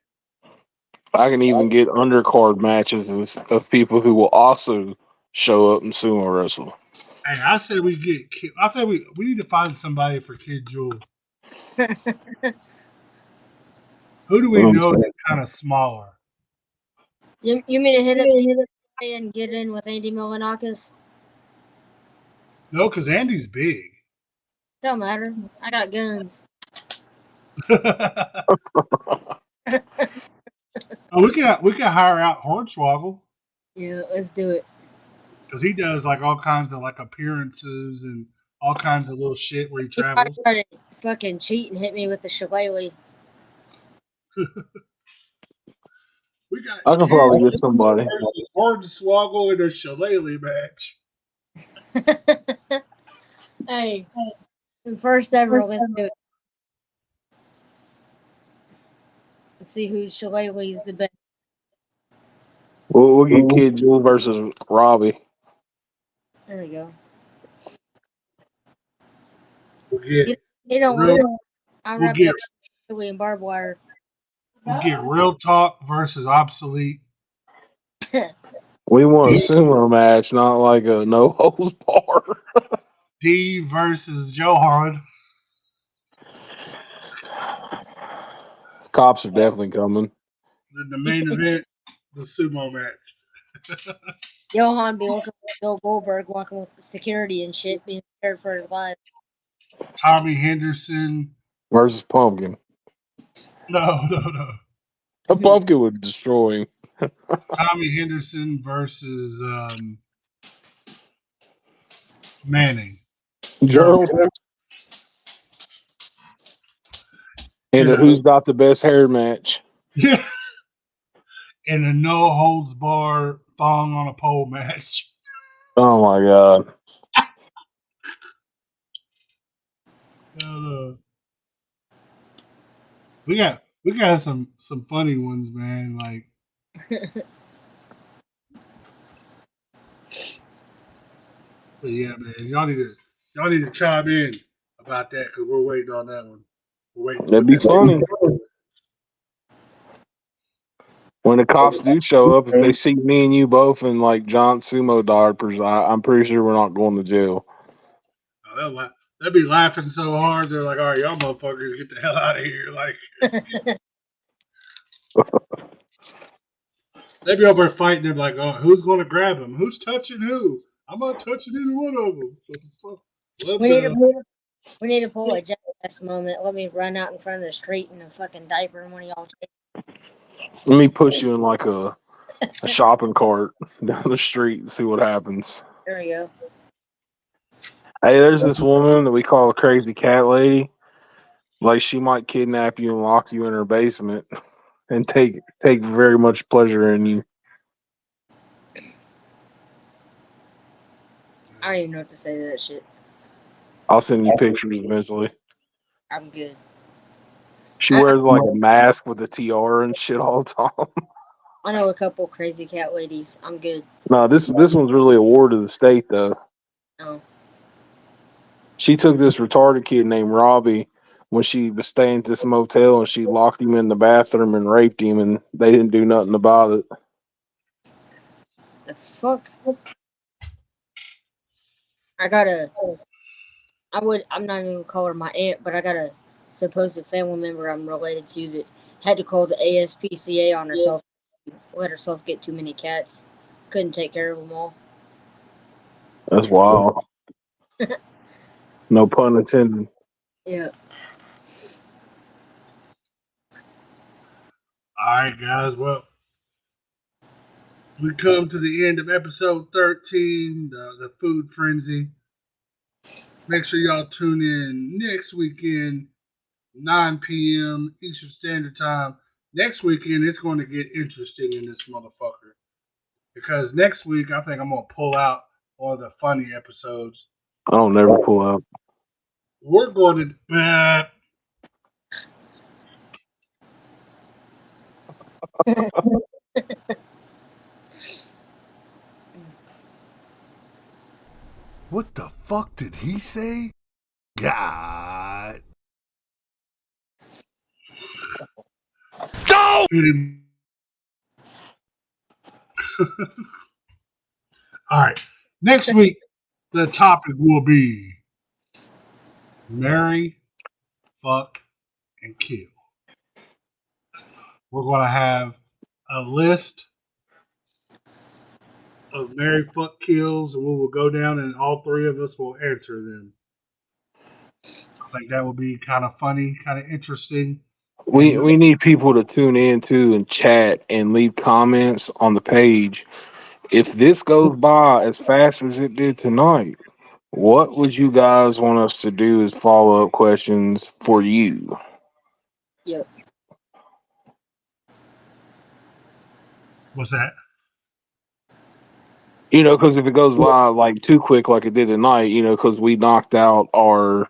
I can even get undercard matches of people who will also show up and sumo wrestle. Hey, I said we need to find somebody for Kid Jewel. Who do we know that's kind of smaller? You mean to hit up and get in with Andy Milanakis? No, because Andy's big. Don't matter. I got guns. Oh, we can hire out Hornswoggle. Yeah, let's do it. Because he does like all kinds of like appearances and all kinds of little shit where he He travels. tried to fucking cheat and hit me with the shillelagh. We got I can probably get somebody. Hornswoggle in a shillelagh match. Hey, the first ever, let's do it. Let's see whose shillelagh is the best. We'll get Kid Jewel versus Robbie. There we go. We'll get You don't real, want I'll we'll wrap get, up and barbed wire. we'll get Real Talk versus Obsolete. We want a sumo match, not like a no holds bar. D versus Johan. Cops are definitely coming. Then the main event, the sumo match. Johan be walking with Bill Goldberg, walking with security and shit, being scared for his life. Tommy Henderson Versus Pumpkin. No. A pumpkin would destroy him. Tommy Henderson versus Manning. Gerald. And who's got the best hair match? Yeah. And a no holds bar thong on a pole match. Oh my god. We got some funny ones, man. Like, but yeah, man, y'all need to chime in about that because we're waiting on that one. We're waiting to That'd put be that. funny. When the cops do show up, if they see me and you both in like John Sumo diapers, I'm pretty sure we're not going to jail. They'll be laughing so hard. They're like, "All right, y'all motherfuckers, get the hell out of here!" Like, they be over fighting. They're like, "Oh, who's going to grab him? Who's touching who? I'm not touching either one of them." We need to pull a jackass moment. Let me run out in front of the street in a fucking diaper and one of y'all. Let me push you in like a shopping cart down the street and see what happens. There we go. Hey, there's this woman that we call a crazy cat lady. Like she might kidnap you and lock you in her basement and take very much pleasure in you. I don't even know what to say to that shit. I'll send you pictures eventually. I'm good. She wears like a mask with a tiara and shit all the time. I know a couple crazy cat ladies. I'm good. No, this one's really a ward of the state though. Oh. She took this retarded kid named Robbie when she was staying at this motel and she locked him in the bathroom and raped him and they didn't do nothing about it. The fuck? I'm not even gonna call her my aunt, but I got a supposed family member I'm related to that had to call the ASPCA on herself. Let herself get too many cats. Couldn't take care of them all. That's wild. No pun intended. Yeah. All right, guys. Well, we come to the end of episode 13, the food frenzy. Make sure y'all tune in next weekend, 9 p.m. Eastern Standard Time. Next weekend, it's going to get interesting in this motherfucker. Because next week, I think I'm going to pull out one of the funny episodes. I don't never pull out. We're going to... What the fuck did he say? God. Go! All right. Next week, the topic will be marry, fuck, and kill. We're going to have a list of marry, fuck, kills, and we will go down and all three of us will answer them. I think that will be kind of funny, kind of interesting. We need people to tune in too and chat and leave comments on the page. If this goes by as fast as it did tonight, what would you guys want us to do as follow-up questions for you? Yep. What's that? You know, because if it goes by like too quick, like it did tonight, you know, because we knocked out our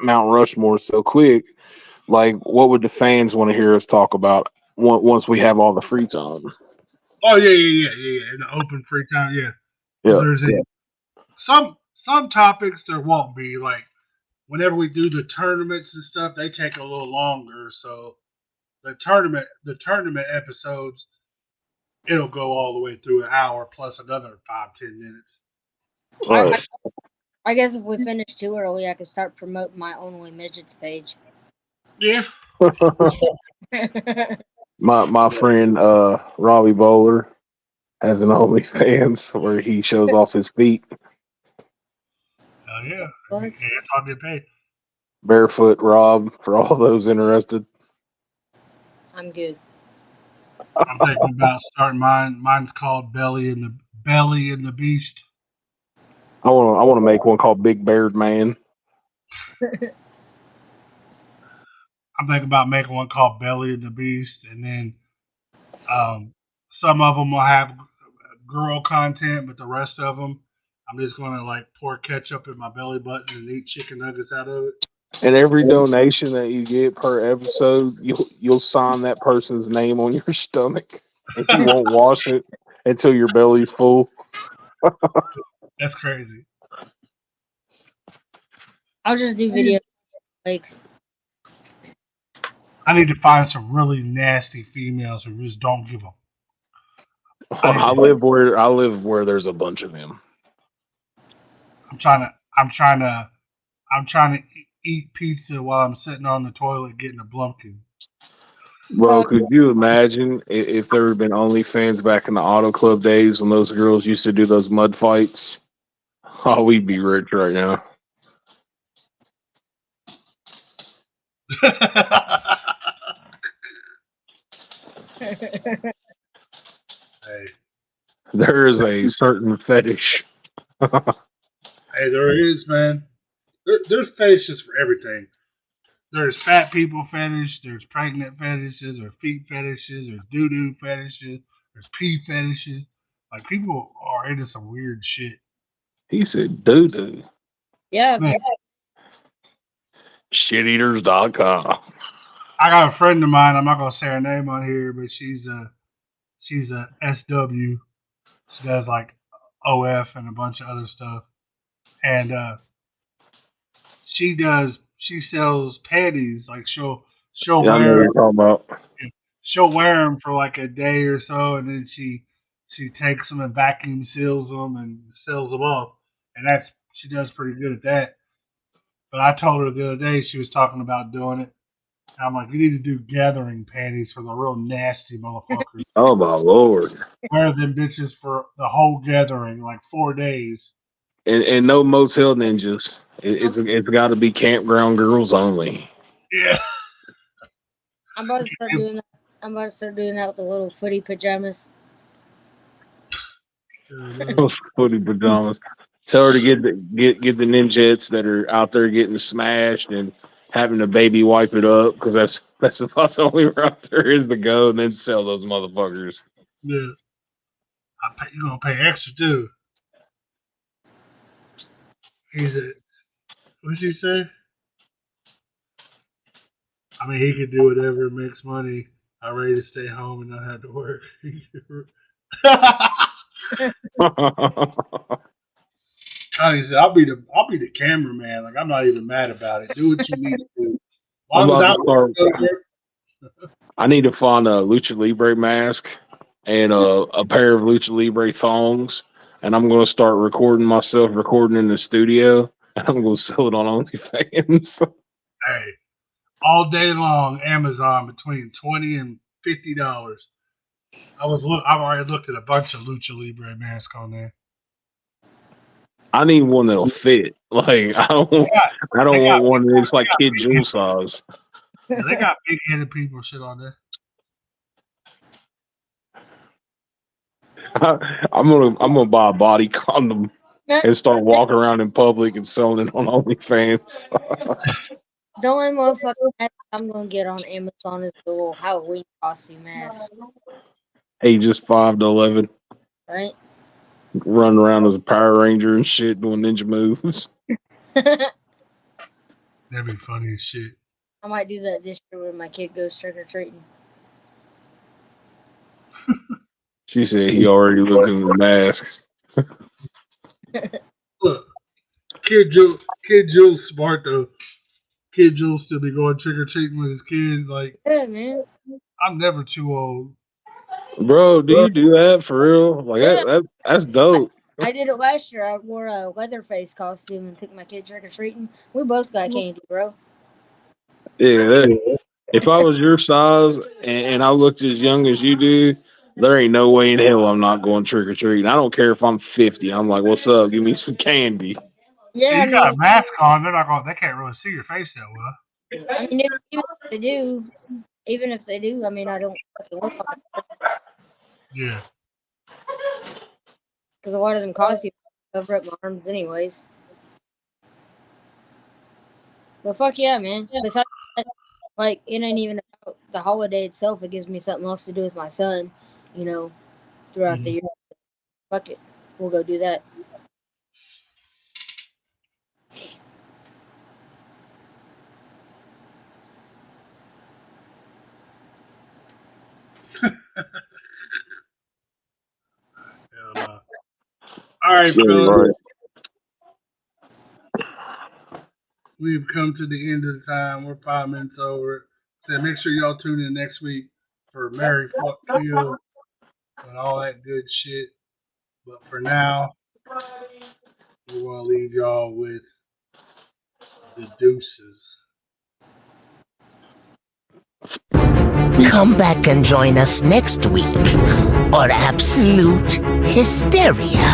Mount Rushmore so quick, like what would the fans want to hear us talk about once we have all the free time? Oh yeah. In the open free time, yeah. Yeah. There's some topics there won't be like whenever we do the tournaments and stuff, they take a little longer. So the tournament episodes, it'll go all the way through an hour plus another 5-10 minutes. Right. I guess if we finish too early, I could start promoting my Only Midgets page. Yeah. my friend Robbie Bowler has an OnlyFans where he shows off his feet. Oh yeah. That's all get paid. Barefoot Rob for all those interested. I'm good. I'm thinking about starting mine. Mine's called Belly and the Beast. I want to make one called Big Beard Man. I'm thinking about making one called Belly and the Beast, and then some of them will have girl content, but the rest of them, I'm just gonna like pour ketchup in my belly button and eat chicken nuggets out of it. And every donation that you get per episode, you'll sign that person's name on your stomach, and you won't wash it until your belly's full. That's crazy. I'll just do video likes. I need to find some really nasty females who just don't give a. I live where there's a bunch of them. I'm trying to. I'm trying to eat pizza while I'm sitting on the toilet getting a Blumpkin. Bro, could you imagine if there had been OnlyFans back in the Auto Club days when those girls used to do those mud fights? Oh, we'd be rich right now. Hey, There is a certain fetish. hey, there is, man. There's fetishes for everything. There's fat people fetish. There's pregnant fetishes. There's feet fetishes. There's doo doo fetishes. There's pee fetishes. Like people are into some weird shit. He said doo doo. Yeah, Man, Shiteaters.com. I got a friend of mine. I'm not gonna say her name on here, but she's a SW. She does like OF and a bunch of other stuff, and she sells panties. Like she'll Yeah, I know what wear you're talking about. she'll wear them for like a day or so, and then she takes them and vacuum seals them and sells them off, and she does pretty good at that. But I told her the other day she was talking about doing it. And I'm like, you need to do gathering panties for the real nasty motherfuckers. Oh my lord. Wear them bitches for the whole gathering, like 4 days. And no motel ninjas. It's got to be campground girls only. Yeah. I'm about to start doing that. I'm about to start doing that with the little footy pajamas. Those footy pajamas. Tell her to get the ninjets that are out there getting smashed and having the baby wipe it up, because that's about the only route there is to go, and then sell those motherfuckers. Yeah. You're gonna pay extra too. He said, what'd she say? I mean, he could do whatever makes money. I'm ready to stay home and not have to work. Connie said, I'll be the cameraman. Like, I'm not even mad about it. Do what you need to do. As I'm long as about to start. I I need to find a lucha libre mask and a pair of lucha libre thongs, and I'm going to start recording myself recording in the studio, and I'm going to sell it on OnlyFans. hey, all day long, Amazon between $20 and $50. I've already looked at a bunch of lucha libre masks on there. I need one that'll fit. Like I don't want one that's like Kid Jewel size. Yeah, they got big headed people shit on there. I'm gonna buy a body condom and start walking around in public and selling it on OnlyFans. The only motherfucking mask I'm gonna get on Amazon is the little Halloween costume mask, Ages 5 to 11, right? running around as a Power Ranger and shit, doing ninja moves. That'd be funny as shit. I might do that this year when my kid goes trick or treating. She said he already looked in the mask. Look, Kid Jules smart though. Kid Jules still be going trick or treating with his kids. Like, Yeah, man. I'm never too old. Bro, do you do that for real? Like Yeah. that's dope. I did it last year. I wore a Leatherface costume and took my kid trick or treating. We both got candy, bro. Yeah, if I was your size and I looked as young as you do, there ain't no way in hell I'm not going trick or treating. I don't care if I'm 50. I'm like, what's up? Give me some candy. Yeah, You got a mask on. They can't really see your face that well. I mean, even if they do, I mean, I don't fucking look like it. Yeah. Because a lot of them costumes cover up my arms, anyways. But fuck yeah, man. Besides that, like, it ain't even about the holiday itself. It gives me something else to do with my son, throughout the year. Fuck it. We'll go do that. All right, Yeah, fellas. right. We've come to the end of the time. We're 5 minutes over. So make sure y'all tune in next week for Mary Fuck Kill and all that good shit. But for now, we're going to leave y'all with the deuces. Come back and join us next week on Absolute Hysteria.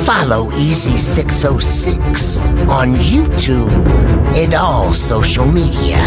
Follow Easy606 on YouTube and all social media.